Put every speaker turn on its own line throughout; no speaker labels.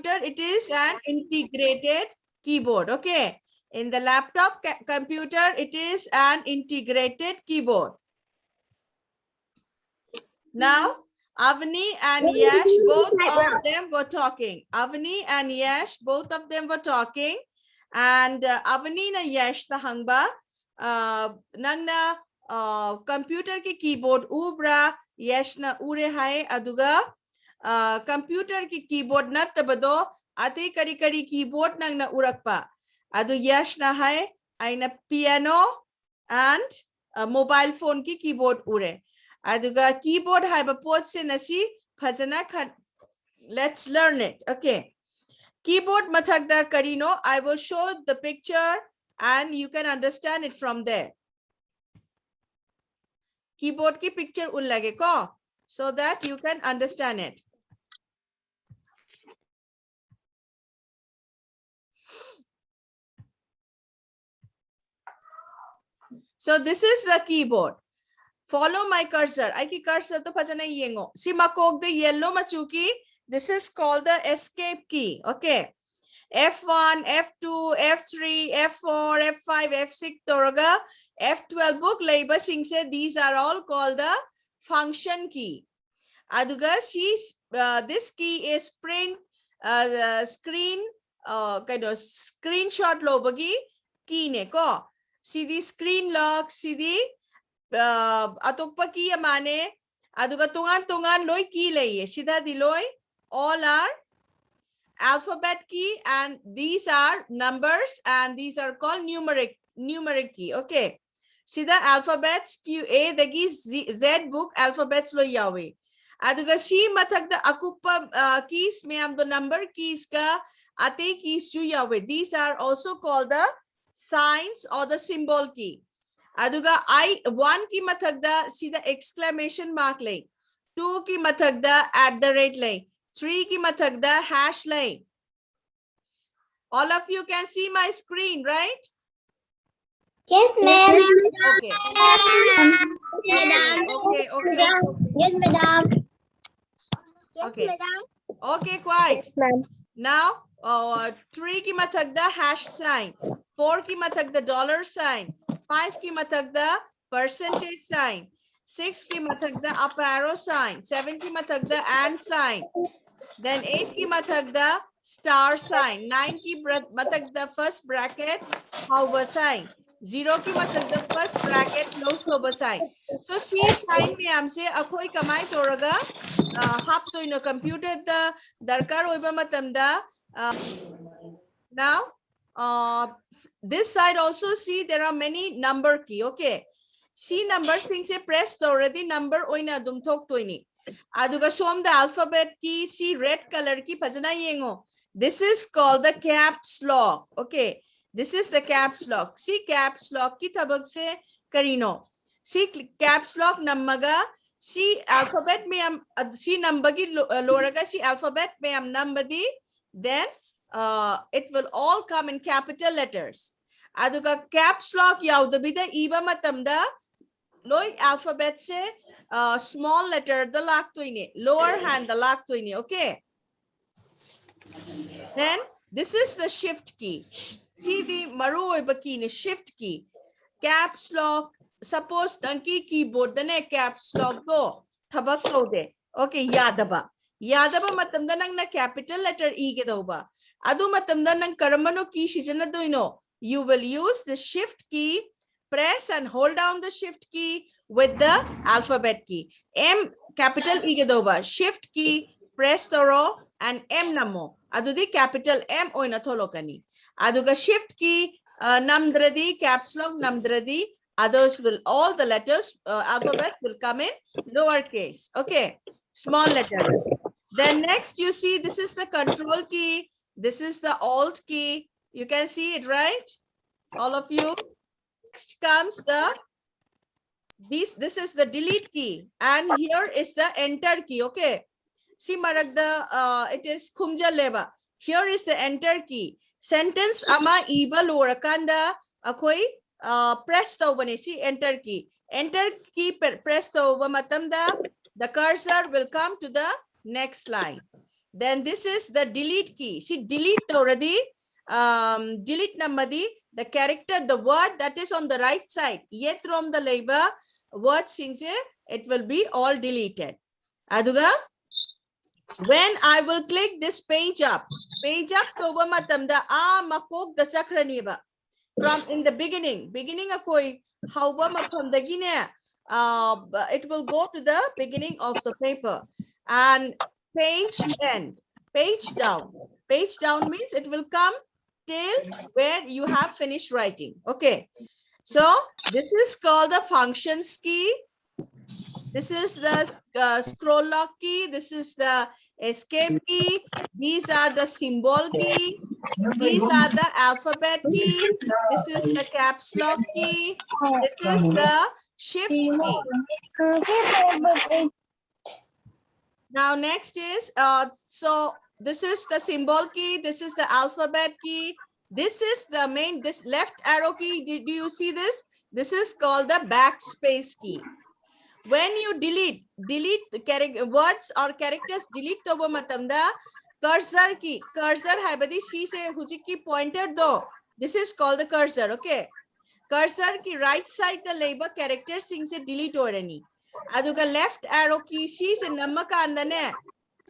it is an integrated keyboard. Okay. In the laptop computer, it is an integrated keyboard. Now, Avni and Yash, both of them were talking. Avni and Yash, both of them were talking. And Avni na Yash the hangba, nangna computer ki keyboard ubra, Yash na ure hai aduga, computer ki keyboard na tabado, ate kari kari keyboard nangna urakpa. Adu Yash na hai, aina piano and mobile phone ki keyboard ure. Aduga keyboard haiba pot se nasi phajana khan. Let's learn it. Okay. Keyboard mathagda karino. I will show the picture and you can understand it from there. Keyboard ki picture ullage ko so that you can understand it. So this is the keyboard. Follow my cursor. Aiki cursor to phajana yengo. Si makok the yellow machuki. This is called the escape key. Okay. F1, F2, F3, F4, F5, F6 toraga, F12 book labor sing said these are all called the function key. Aduga this key is print screen kind of screenshot lobagi key ne ko. See the screen lock, see the atokpa key amane aduga tungan loy key lay sida diloy all are alphabet key and these are numbers and these are called numeric key. Okay, see the alphabets q a the z book alphabets lo yawe aduga si mathak the akupa keys me am the number keys ka ate keys chu yawe. These are also called the signs or the symbol key. Aduga I1 ki mathak the see the exclamation mark lay, 2 ki mathak the @ lay, 3 ki mathak the hash lay. All of you can see my screen, right?
Yes, ma'am.
Okay.
Madam.
Okay.
Yes, madam.
Okay. Okay, quiet. Now, 3 ki mathak the hash sign, 4 ki mathak the dollar sign, 5 ki mathak the percentage sign, 6 ki mathak the up arrow sign, 7 ki mathak the and sign, then 8 ki mathak the star sign, 9 ki mathak the first bracket hover sign, 0 ki mathak the first bracket close hover sign. So C sign me amse akhoi kamai toraga hap to in a computer the darkar oiba matamda. Now this side also see there are many number key. Okay, C number sing say press already number oina dum thok toini aduga shom the alphabet key. See red color key phajana yengo. This is called the caps lock. Okay, this is the caps lock. See caps lock ki thabak se karino. See caps lock namaga. See alphabet me am see number ki loraga. See alphabet me am number di. Then it will all come in capital letters. Aduga caps lock yaudabida iba matamda loy alphabet se small letter the lak toine, lower hand the lak toine. Okay. Then this is the shift key. See the maru oiba key ni shift key. Caps lock. Suppose danki keyboard dane caps lock go thabak de. Okay, yadaba. Yadaba matamda nang na capital letter e ke doba. Adu matamda nang karamano key shijana doino. You will use the shift key, press and hold down the shift key with the alphabet key. M capital e ke doba. Shift key, press toro and M namo. Adu di capital M oina tholokani. Aduga shift key namdradi caps lock namdradi. Others will, all the letters, alphabets will come in lowercase. Okay, small letters. Then next you see this is the control key. This is the alt key. You can see it, right? All of you. Next comes the, this is the delete key. And here is the enter key. Okay. See maragda, it is khumja leva. Here is the enter key. Sentence ama iba lorakanda akoi. Press the see enter key. Enter key press the matamda. The cursor will come to the next line. Then this is the delete key. See, delete already. Delete namadi, the character, the word that is on the right side. Yet from the labor word things, it will be all deleted. Aduga, when I will click this page up toba matamda makok da sakraniba. From in the beginning akoi hauba makamdagine, it will go to the beginning of the paper and page end, page down means it will come till where you have finished writing. Okay, so this is called the functions key. This is the scroll lock key. This is the escape key. These are the symbol key. These are the alphabet key. This is the caps lock key. This is the shift key. Now next is, so this is the symbol key. This is the alphabet key. This is the main, this left arrow key. Do you see this? This is called the backspace key. When you delete words or characters, delete toba matamda cursor key. Cursor haibadi she se hujiki pointer do. This is called the cursor. Okay. Cursor ki right side the labor character sing se delete orani. Aduga left arrow key she se namaka andane.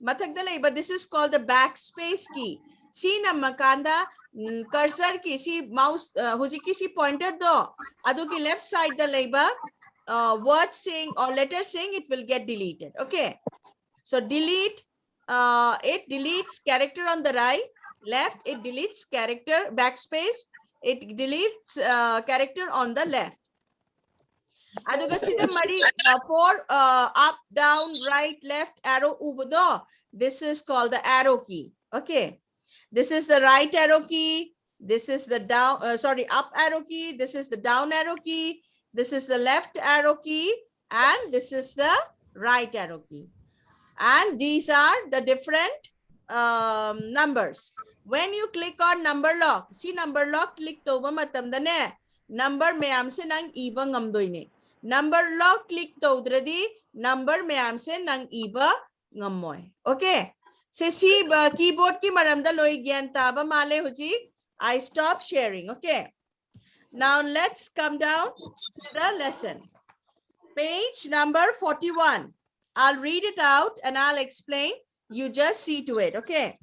Mathak the labor. This is called the backspace key. She namakanda cursor ki she mouse hujiki she pointer do. Aduki left side the labor. Word saying or letter saying, it will get deleted. Okay, so delete, it deletes character on the right, left, it deletes character, backspace, it deletes character on the left. For up, down, right, left, arrow, ubudo. This is called the arrow key. Okay, this is the right arrow key. This is the down, up arrow key. This is the down arrow key. This is the left arrow key and this is the right arrow key. And these are the different numbers. When you click on number lock, see number lock click toba matamdane number mayam se nang iba ngamdoine. Number lock click todradi number mayam se nang iba ngamoy. Okay. So see keyboard ki maramda loi gyan taba male huji. I stop sharing. Okay. Now let's come down to the lesson. Page number 41. I'll read it out and I'll explain. You just see to it, okay?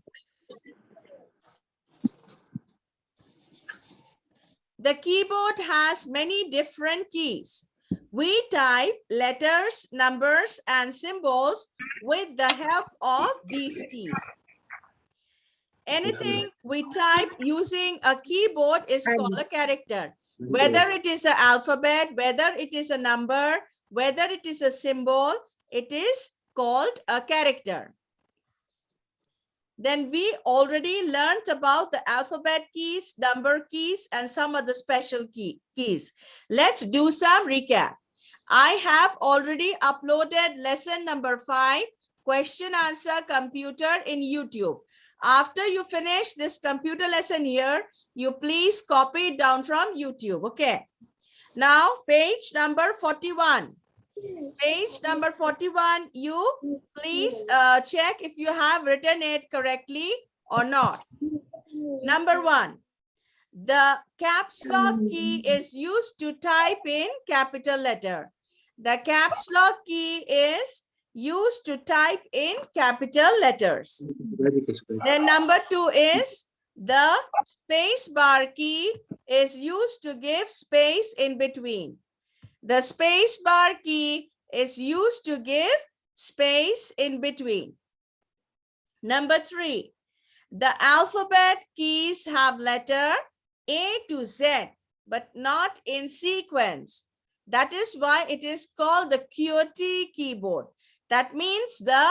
The keyboard has many different keys. We type letters, numbers, and symbols with the help of these keys. Anything we type using a keyboard is called a character. Whether it is an alphabet, whether it is a number, whether it is a symbol, it is called a character. Then we already learned about the alphabet keys, number keys, and some other special keys. Let's do some recap. I have already uploaded lesson number 5, question answer computer in YouTube. After you finish this computer lesson here, you please copy it down from YouTube. Okay. Now, page number 41. Page number 41, you please check if you have written it correctly or not. Number 1, the caps lock key is used to type in capital letter. The caps lock key is used to type in capital letters. Then number 2 is the space bar key is used to give space in between. The space bar key is used to give space in between. Number 3, the alphabet keys have letter A to Z, but not in sequence. That is why it is called the QWERTY keyboard. That means the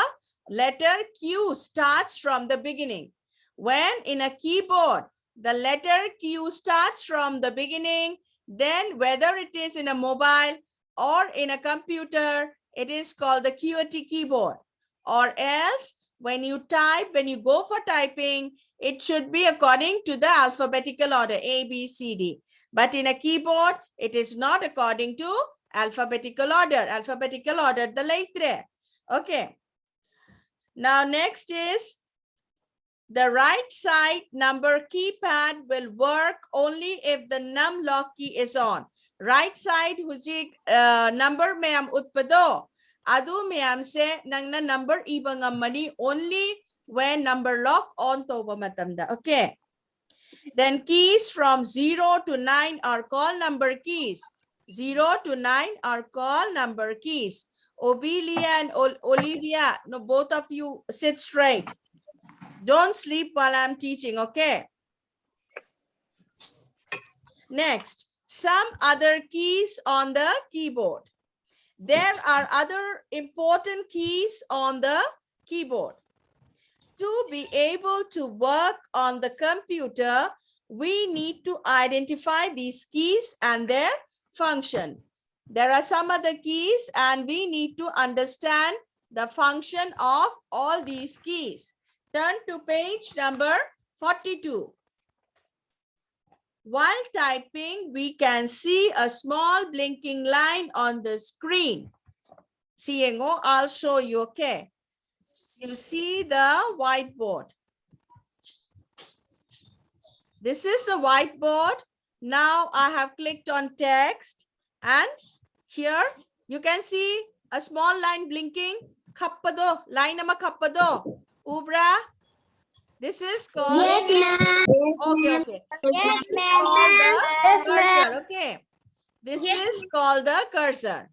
letter Q starts from the beginning. When in a keyboard, the letter Q starts from the beginning, then whether it is in a mobile or in a computer, it is called the QWERTY keyboard. Or else, when you type, when you go for typing, it should be according to the alphabetical order, A, B, C, D. But in a keyboard, it is not according to alphabetical order. Alphabetical order, the letre. Okay. Now, next is The right side number keypad will work only if the num lock key is on. Right side hujik number mayam utpado. Adu mayam se nang na number iba ngamani only when number lock on to matamda. Okay. Then keys from 0 to 9 are called number keys. 0 to 9 are called number keys. Obelia and Olivia, no, both of you sit straight. Don't sleep while I'm teaching, okay? Next, some other keys on the keyboard. There are other important keys on the keyboard. To be able to work on the computer, we need to identify these keys and their function. There are some other keys and we need to understand the function of all these keys. Turn to page number 42. While typing, we can see a small blinking line on the screen. Seeing, I'll show you, okay? You see the whiteboard. This is the whiteboard. Now I have clicked on text and here you can see a small line blinking. Kappado, line nama kappado. Ubra, this is called.
Yes, ma'am.
Okay, okay.
Yes,
This is called the
Yes, ma'am.
cursor. Okay. This
Yes,
is called the cursor.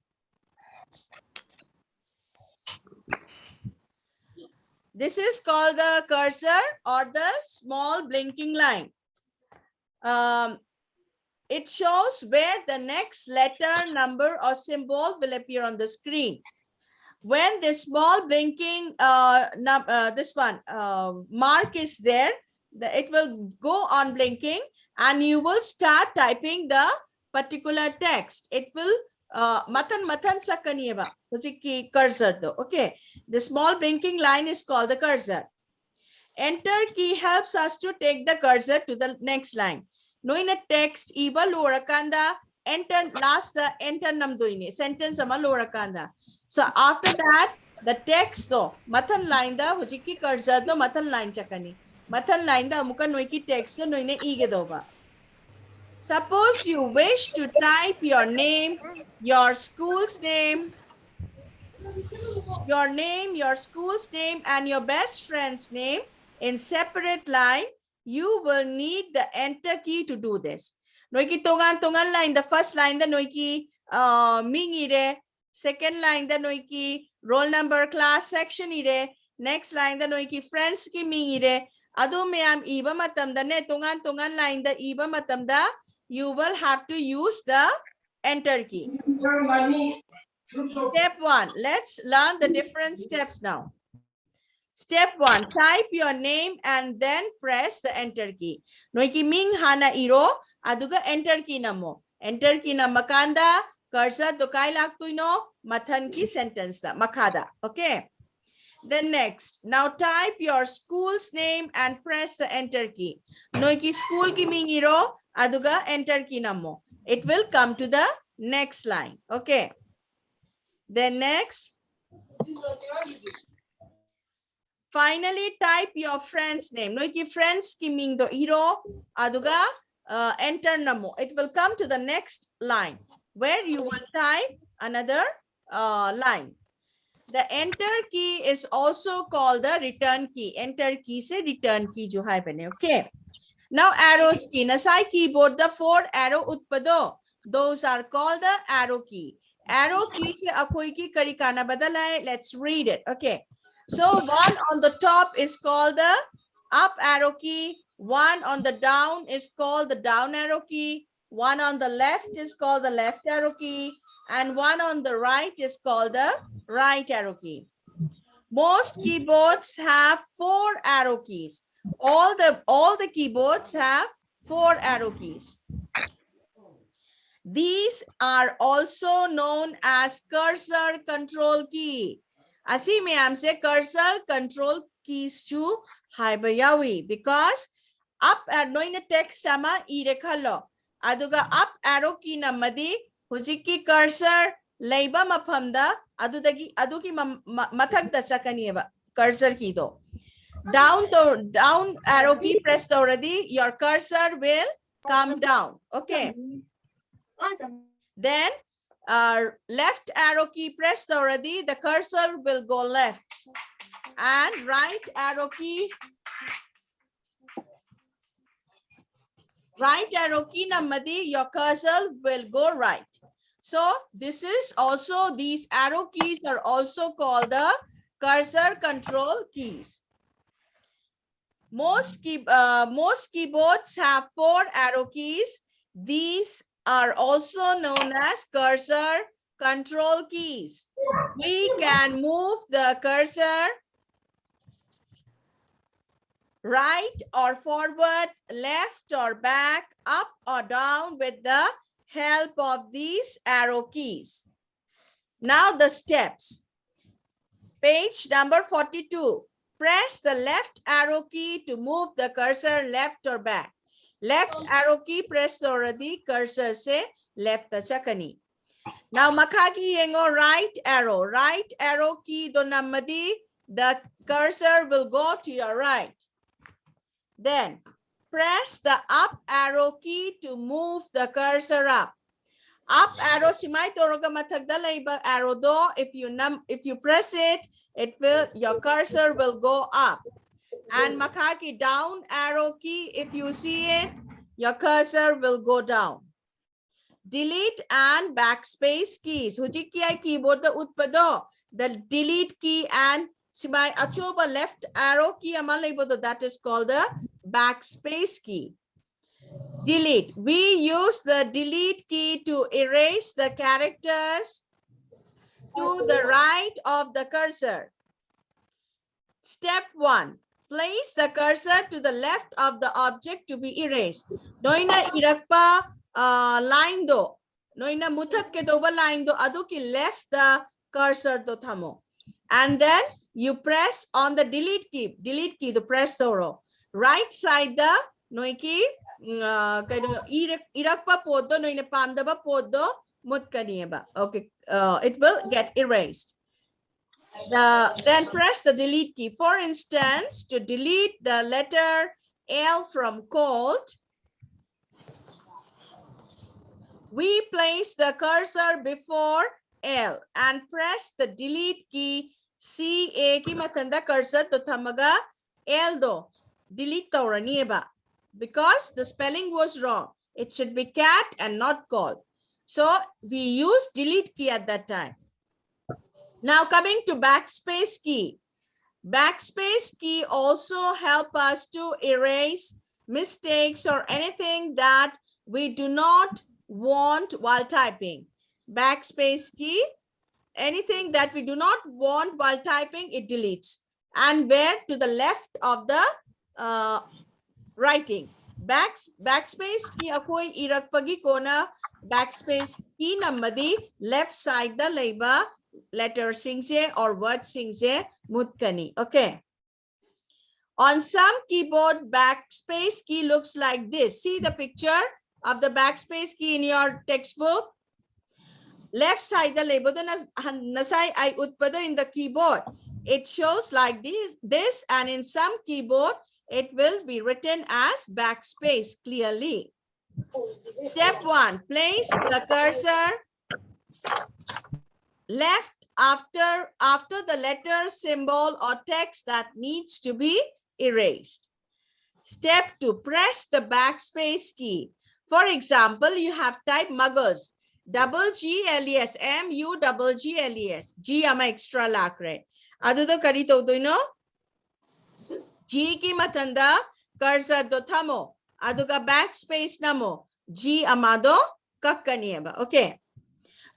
This is called the cursor or the small blinking line. It shows where the next letter, number, or symbol will appear on the screen. When this small blinking mark is there, it will go on blinking and you will start typing the particular text. It will matan sakaniba cursor though. Okay, the small blinking line is called the cursor. Enter key helps us to take the cursor to the next line. Noina text iba lorakanda enter last the enter nam doine sentence ama lorakanda. So after that the text though mathan line da hujiki cursor do mathan line chakani. Mathan line da amuka noiki text do noine ige doba. Suppose you wish to type your name, your school's name, your school's name, and your best friend's name in separate line, you will need the enter key to do this. Noiki tongan line, the first line, the noiki mingi re, second line, the noiki roll number, class, section ire, next line, the noiki friends ki mingi re, adu mayam iba matamda ne tongan line, the iba matamda, you will have to use the enter key. Step 1, let's learn the different steps now. Step 1, type your name and then press the enter key. Noiki ming hana iro, aduga enter key namo. Enter key na makanda, cursor to kai laktuino, mathan ki sentence da, makada. Okay. Then next, now type your school's name and press the enter key. Noiki school ki ming iro, aduga enter key namo. It will come to the next line. Okay. Then next, finally type your friend's name. Noiki friends ki ming do iro aduga enter namo. It will come to the next line where you will type another line. The enter key is also called the return key. Enter key se return key jo hai bane. Okay. Now arrows key. Nasai keyboard the 4 arrow utpado. Those are called the arrow key. Arrow key se akoi ki karikana badala hai. Let's read it. Okay. So one on the top is called the up arrow key. One on the down is called the down arrow key. One on the left is called the left arrow key. And one on the right is called the right arrow key. Most keyboards have 4 arrow keys. All the keyboards have 4 arrow keys. These are also known as cursor control key. Asi may am say cursor control keys to haibayawi because up arrow in a text ama irekhalo. Aduga up arrow key namadi hujiki cursor leiba maphamda adugi mathak da sakaniba cursor key do. down arrow key pressed already, your cursor will come down. Okay. Then left arrow key pressed already, the cursor will go left. And right arrow key nammadi, your cursor will go right. So this is also, these arrow keys are also called the cursor control keys. Most keyboards have 4 arrow keys. These are also known as cursor control keys. We can move the cursor right or forward, left or back, up or down with the help of these arrow keys. Now the steps. Page number 42. Press the left arrow key to move the cursor left or back. Left arrow key pressed already, cursor se left chakani. Now makaki yengo right arrow key do nammadi, the cursor will go to your right. Then press the up arrow key to move the cursor up. Up arrow simay toroga matagda laiba arrow do, if you press it, your cursor will go up. And makaki down arrow key, if you see it, your cursor will go down. Delete and backspace keys. Hujiki ay keyboard the utpado, the delete key and simay achoba left arrow key amalaibodo, that is called the backspace key. Delete. We use the delete key to erase the characters to the right of the cursor. Step 1. Place the cursor to the left of the object to be erased. Noina irakpa line do. Noina mutat ke doba line do adu ki left the cursor do thamo. And then you press on the delete key to press doro. Right side the noiki irakpa podo noine pandaba podo mutkanieba. Okay, it will get erased. Then press the delete key. For instance, to delete the letter L from cold, we place the cursor before L and press the delete key. C-A ki matanda cursor to thamaga L do. Delete tauranieba. Because the spelling was wrong. It should be cat and not called. So we use delete key at that time. Now coming to backspace key. Backspace key also help us to erase mistakes or anything that we do not want while typing. Backspace key, anything that we do not want while typing, it deletes. And where to the left of the writing. Backspace key akoi irakpagi kona backspace key nammadi left side the labor letter singse or word singse mutkani. Okay. On some keyboard, backspace key looks like this. See the picture of the backspace key in your textbook. Left side the labor nasai I utpada in the keyboard. It shows like this, and in some keyboard it will be written as backspace clearly. Step 1, place the cursor left after the letter, symbol or text that needs to be erased. Step 2, press the backspace key. For example, you have typed muggles, G-L-E-S, M-U-G-G-L-E-S, G ama extra lakre. Adu do kari to do no? G ki matanda cursor do thamo. Adu ka backspace namo. G amado kakkanieba. Okay.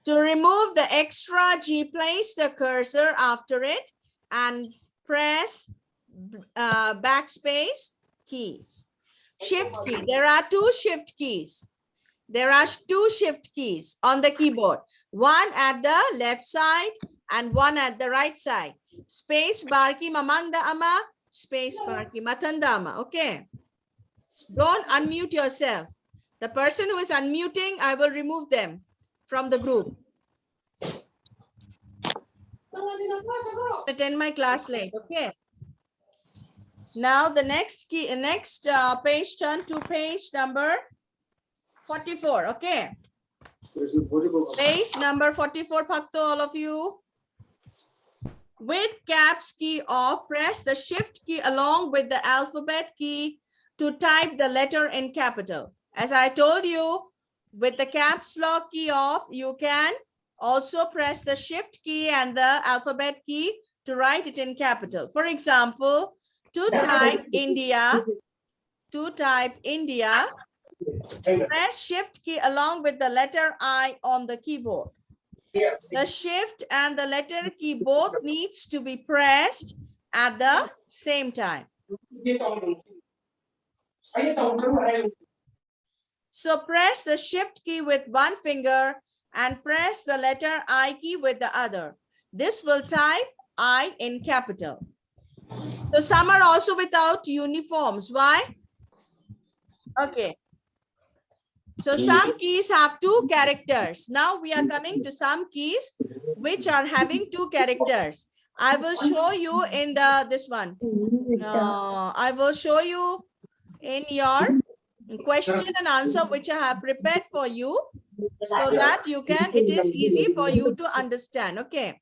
To remove the extra G, place the cursor after it and press backspace key. Shift key. There are 2 shift keys. There are 2 shift keys on the keyboard. One at the left side and one at the right side. Space bar ki mamangda ama, space bar ki matanda ama. Okay. Don't unmute yourself. The person who is unmuting, I will remove them from the group. Attend my class late. Okay. Now the next key, page, turn to page number 44. Okay. Page number 44, Bhakto, all of you. With caps key off, press the shift key along with the alphabet key to type the letter in capital. As I told you, with the caps lock key off, you can also press the shift key and the alphabet key to write it in capital. For example, to type India, press shift key along with the letter I on the keyboard. The shift and the letter key both needs to be pressed at the same time. So press the shift key with one finger and press the letter I key with the other. This will type I in capital. So some are also without uniforms. Why? Okay. So some keys have two characters. Now we are coming to some keys which are having two characters. I will show you in this one. I will show you in your question and answer which I have prepared for you, so that you can, it is easy for you to understand. Okay.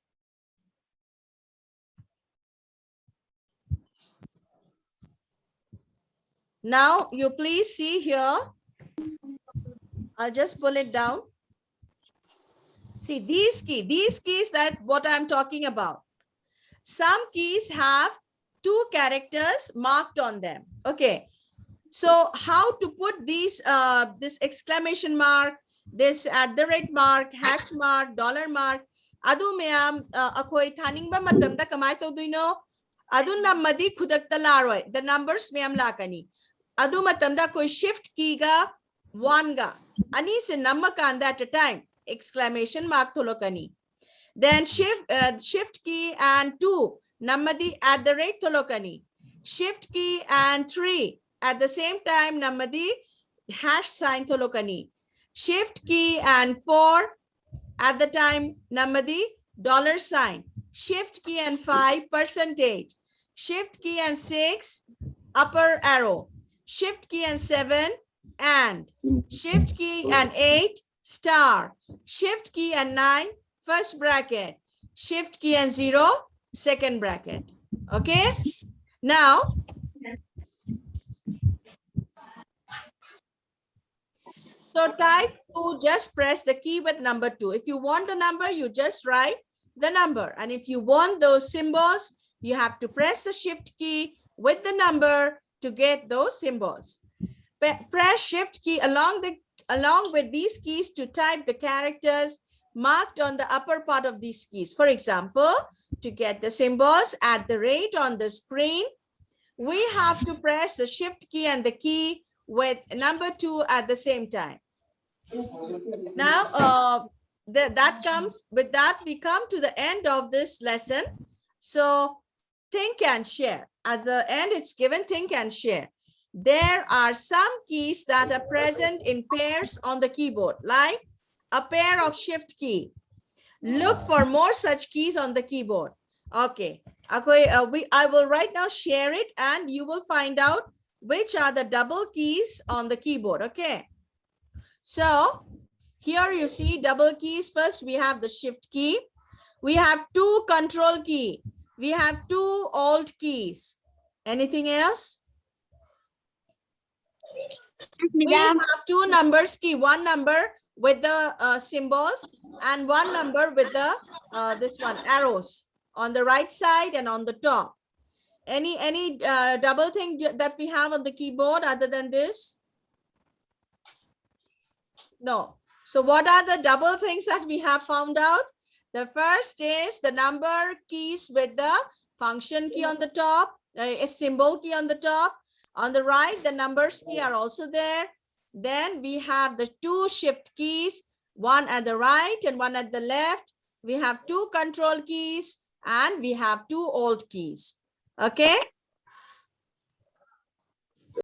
Now you please see here. I'll just pull it down. See these keys that what I'm talking about. Some keys have two characters marked on them. Okay. So how to put these, this exclamation mark, this @ mark, hash mark, dollar mark, adu mayam akoi thaning ba matamda kamai tawduino adu namadi khudakta laroi, the numbers mayam lakani adu matamda koi shift key ga 1 ga ani se namakanda at a time exclamation mark tholokani. Then shift key and 2 namadi @ tholokani, shift key and 3 at the same time namadi hash sign tholokani, shift key and 4 at the time namadi $sign, shift key and 5 %, shift key and 6 upper arrow, shift key and 7 and, shift key and 8 star, shift key and 9 first bracket, shift key and 0 second bracket. Okay. Now so type 2, just press the key with number 2. If you want the number, you just write the number. And if you want those symbols, you have to press the shift key with the number to get those symbols. Press shift key along with these keys to type the characters marked on the upper part of these keys. For example, to get the symbols @ on the screen, we have to press the shift key and the key with number 2 at the same time. Now, with that, we come to the end of this lesson. So think and share. At the end, it's given think and share. There are some keys that are present in pairs on the keyboard, like a pair of shift key. Look for more such keys on the keyboard. Okay. I will right now share it and you will find out which are the double keys on the keyboard. Okay. So here you see double keys. First, we have the shift key. We have 2 control key. We have 2 alt keys. Anything else? We have 2 numbers key, 1 number with the symbols and 1 number with the this one arrows on the right side and on the top. Any double thing that we have on the keyboard other than this? No. So what are the double things that we have found out? The first is the number keys with the function key on the top, a symbol key on the top. On the right, the numbers key are also there. Then we have the 2 shift keys, 1 at the right and 1 at the left. We have 2 control keys and we have 2 alt keys. Okay.